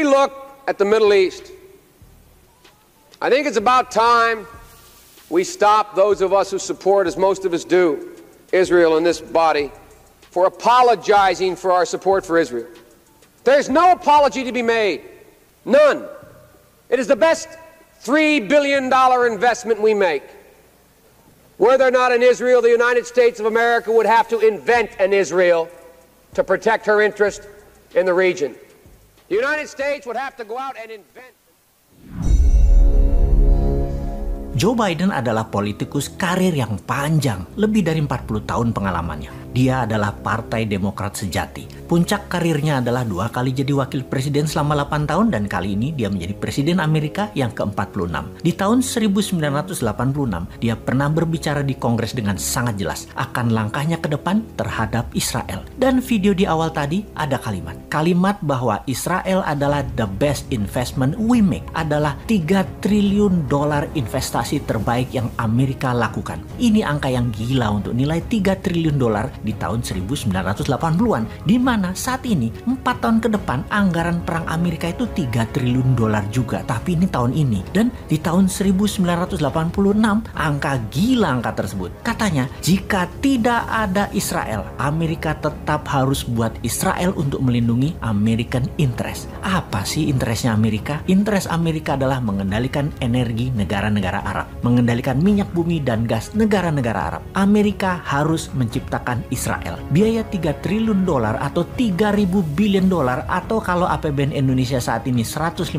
look at the Middle East, I think it's about time we stop, those of us who support, as most of us do, Israel in this body, for apologizing for our support for Israel. There's no apology to be made. None. It is the best $3 billion investment we make. Were there not an Israel, the United States of America would have to invent an Israel to protect her interest in the region. The United States would have to go out and invent. Joe Biden adalah politikus karir yang panjang, lebih dari 40 tahun pengalamannya. Dia adalah Partai Demokrat sejati. Puncak karirnya adalah 2 kali jadi wakil presiden selama 8 tahun dan kali ini dia menjadi presiden Amerika yang ke-46. Di tahun 1986, dia pernah berbicara di Kongres dengan sangat jelas akan langkahnya ke depan terhadap Israel. Dan video di awal tadi ada kalimat bahwa Israel adalah the best investment we make, adalah $3 triliun investasi terbaik yang Amerika lakukan. Ini angka yang gila untuk nilai $3 triliun di tahun 1980-an, di mana saat ini 4 tahun ke depan anggaran perang Amerika itu $3 triliun juga. Tapi ini tahun ini, dan di tahun 1986 angka gila angka tersebut. Katanya jika tidak ada Israel, Amerika tetap harus buat Israel untuk melindungi American interest. Apa sih interestnya Amerika? Interest Amerika adalah mengendalikan energi negara-negara Arab, mengendalikan minyak bumi dan gas negara-negara Arab. Amerika harus menciptakan Israel. Biaya $3 triliun atau 3.000 billion atau kalau APBN Indonesia saat ini 150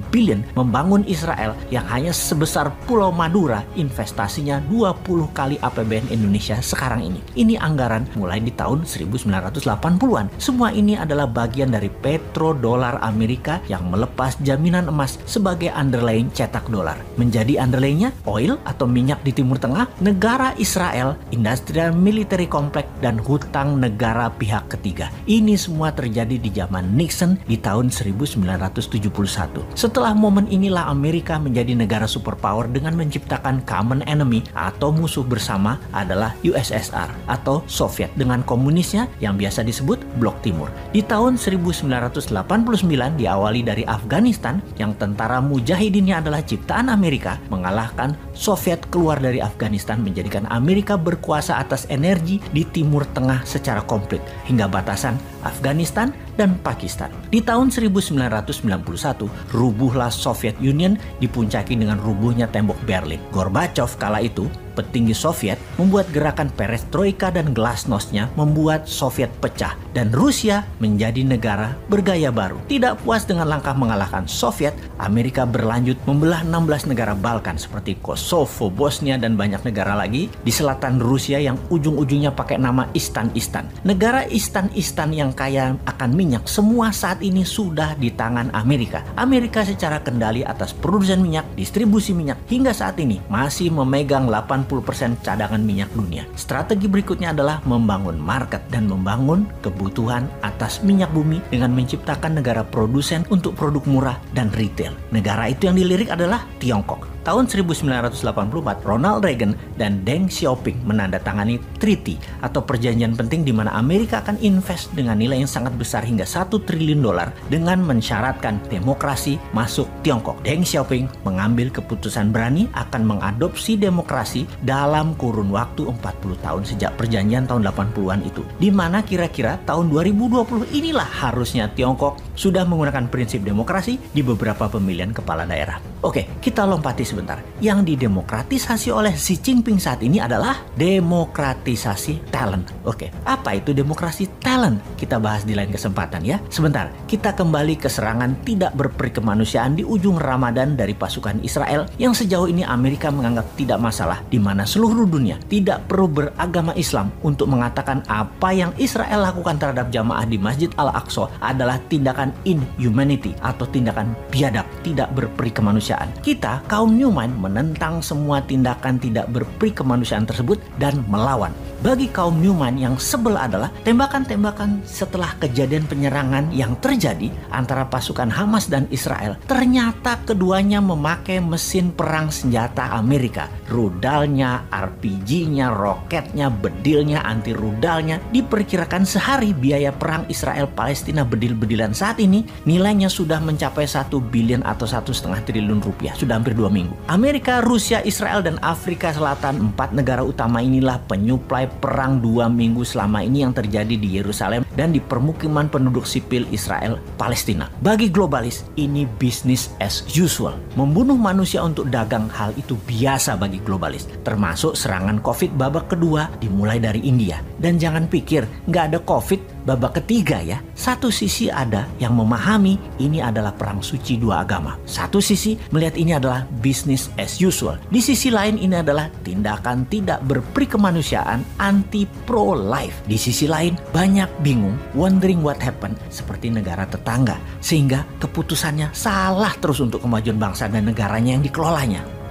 billion membangun Israel yang hanya sebesar Pulau Madura, investasinya 20 kali APBN Indonesia sekarang ini. Ini anggaran mulai di tahun 1980-an. Semua ini adalah bagian dari petrodolar Amerika yang melepas jaminan emas sebagai underlying cetak dolar. Menjadi underlyingnya oil atau minyak di Timur Tengah, negara Israel, industrial military complex, dan hutang negara pihak ketiga. Ini semua terjadi di zaman Nixon di tahun 1971. Setelah momen inilah Amerika menjadi negara superpower dengan menciptakan common enemy atau musuh bersama adalah USSR atau Soviet dengan komunisnya yang biasa disebut Blok Timur. Di tahun 1989 diawali dari Afghanistan yang tentara mujahidinnya adalah ciptaan Amerika, mengalahkan Soviet keluar dari Afghanistan, menjadikan Amerika berkuasa atas energi di Timur Tengah secara komplit hingga batasan Afghanistan dan Pakistan. Di tahun 1991, rubuhlah Soviet Union dipuncaki dengan rubuhnya tembok Berlin. Gorbachev kala itu, petinggi Soviet, membuat gerakan perestroika dan glasnostnya membuat Soviet pecah dan Rusia menjadi negara bergaya baru. Tidak puas dengan langkah mengalahkan Soviet, Amerika berlanjut membelah 16 negara Balkan seperti Kosovo, Bosnia, dan banyak negara lagi di selatan Rusia yang ujung-ujungnya pakai nama Istan-Istan. Negara Istan-Istan yang kaya akan minyak semua saat ini sudah di tangan Amerika. Amerika secara kendali atas produsen minyak, distribusi minyak, hingga saat ini masih memegang 80% cadangan minyak dunia. Strategi berikutnya adalah membangun market dan membangun kebutuhan atas minyak bumi dengan menciptakan negara produsen untuk produk murah dan retail. Negara itu yang dilirik adalah Tiongkok. Tahun 1984, Ronald Reagan dan Deng Xiaoping menandatangani treaty atau perjanjian penting di mana Amerika akan invest dengan nilai yang sangat besar hingga $1 triliun dengan mensyaratkan demokrasi masuk Tiongkok. Deng Xiaoping mengambil keputusan berani akan mengadopsi demokrasi dalam kurun waktu 40 tahun sejak perjanjian tahun 80-an itu. Di mana kira-kira tahun 2020 inilah harusnya Tiongkok sudah menggunakan prinsip demokrasi di beberapa pemilihan kepala daerah. Oke, kita lompati sebentar. Yang didemokratisasi oleh Xi Jinping saat ini adalah demokratisasi talent. Oke, apa itu demokrasi talent? Kita bahas di lain kesempatan ya. Sebentar, kita kembali ke serangan tidak berperi kemanusiaan di ujung Ramadan dari pasukan Israel yang sejauh ini Amerika menganggap tidak masalah, di mana seluruh dunia tidak perlu beragama Islam untuk mengatakan apa yang Israel lakukan terhadap jamaah di Masjid Al-Aqsa adalah tindakan inhumanity atau tindakan biadab, tidak berperi kemanusiaan. Kita, kaum Newman menentang semua tindakan tidak berperi kemanusiaan tersebut dan melawan. Bagi kaum Newman yang sebel adalah tembakan-tembakan setelah kejadian penyerangan yang terjadi antara pasukan Hamas dan Israel. Ternyata keduanya memakai mesin perang senjata Amerika. Rudalnya, RPG-nya, roketnya, bedilnya, anti rudalnya. Diperkirakan sehari biaya perang Israel-Palestina bedil-bedilan saat ini nilainya sudah mencapai 1 billion atau 1,5 triliun rupiah. Sudah hampir 2 minggu. Amerika, Rusia, Israel, dan Afrika Selatan, 4 negara utama inilah penyuplai perang 2 minggu selama ini yang terjadi di Yerusalem dan di permukiman penduduk sipil Israel Palestina. Bagi globalis, ini business as usual. Membunuh manusia untuk dagang, hal itu biasa bagi globalis. Termasuk serangan COVID babak kedua dimulai dari India. Dan jangan pikir nggak ada COVID babak ketiga ya. Satu sisi ada yang memahami ini adalah perang suci dua agama. Satu sisi melihat ini adalah business as usual. Di sisi lain ini adalah tindakan tidak berperi kemanusiaan anti pro-life. Di sisi lain banyak bingung, wondering what happened seperti negara tetangga. Sehingga keputusannya salah terus untuk kemajuan bangsa dan negaranya yang dikelolanya.